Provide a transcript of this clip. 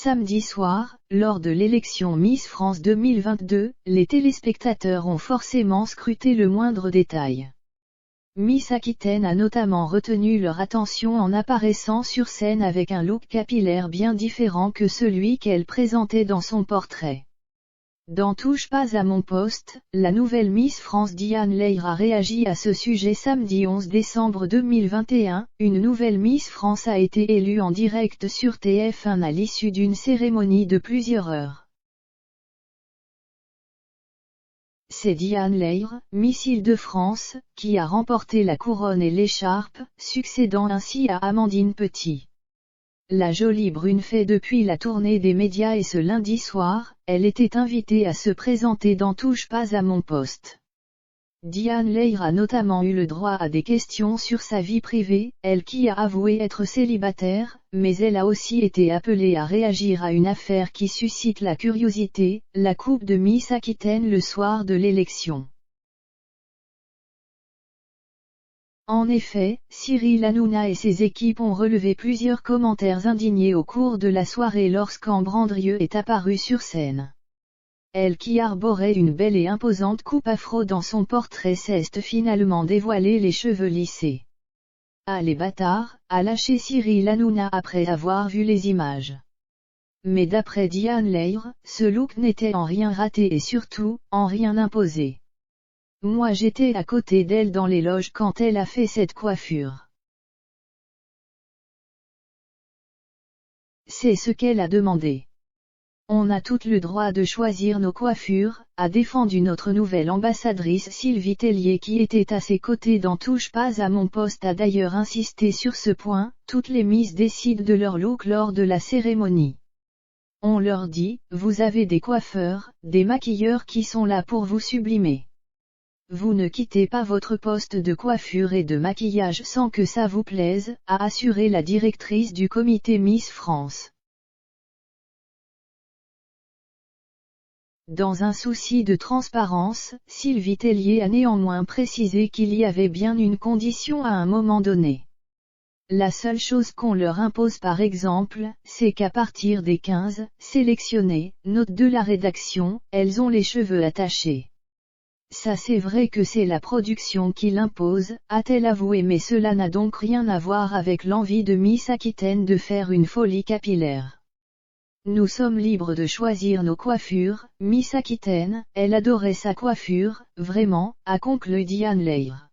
Samedi soir, lors de l'élection Miss France 2022, les téléspectateurs ont forcément scruté le moindre détail. Miss Aquitaine a notamment retenu leur attention en apparaissant sur scène avec un look capillaire bien différent que celui qu'elle présentait dans son portrait. Dans Touche pas à mon poste, la nouvelle Miss France Diane Lair a réagi à ce sujet samedi 11 décembre 2021. Une nouvelle Miss France a été élue en direct sur TF1 à l'issue d'une cérémonie de plusieurs heures. C'est Diane Lair, Miss Île-de-France, qui a remporté la couronne et l'écharpe, succédant ainsi à Amandine Petit. La jolie brune fait depuis la tournée des médias et ce lundi soir, elle était invitée à se présenter dans Touche pas à mon poste. Diane Lair a notamment eu le droit à des questions sur sa vie privée, elle qui a avoué être célibataire, mais elle a aussi été appelée à réagir à une affaire qui suscite la curiosité, la coupe de Miss Aquitaine le soir de l'élection. En effet, Cyril Hanouna et ses équipes ont relevé plusieurs commentaires indignés au cours de la soirée lorsqu'Ambre Andrieux est apparue sur scène. Elle qui arborait une belle et imposante coupe afro dans son portrait s'est finalement dévoilé les cheveux lissés. Ah les bâtards, a lâché Cyril Hanouna après avoir vu les images. Mais d'après Diane Lair, ce look n'était en rien raté et surtout, en rien imposé. Moi j'étais à côté d'elle dans les loges quand elle a fait cette coiffure. C'est ce qu'elle a demandé. On a tout le droit de choisir nos coiffures, a défendu notre nouvelle ambassadrice Sylvie Tellier qui était à ses côtés dans Touche pas à mon poste a d'ailleurs insisté sur ce point, toutes les Miss décident de leur look lors de la cérémonie. On leur dit, vous avez des coiffeurs, des maquilleurs qui sont là pour vous sublimer. Vous ne quittez pas votre poste de coiffure et de maquillage sans que ça vous plaise, a assuré la directrice du comité Miss France. Dans un souci de transparence, Sylvie Tellier a néanmoins précisé qu'il y avait bien une condition à un moment donné. La seule chose qu'on leur impose par exemple, c'est qu'à partir des 15 sélectionnées, notes de la rédaction, elles ont les cheveux attachés. Ça c'est vrai que c'est la production qui l'impose, a-t-elle avoué mais cela n'a donc rien à voir avec l'envie de Miss Aquitaine de faire une folie capillaire. Nous sommes libres de choisir nos coiffures, Miss Aquitaine, elle adorait sa coiffure, vraiment, a conclu Diane Lair.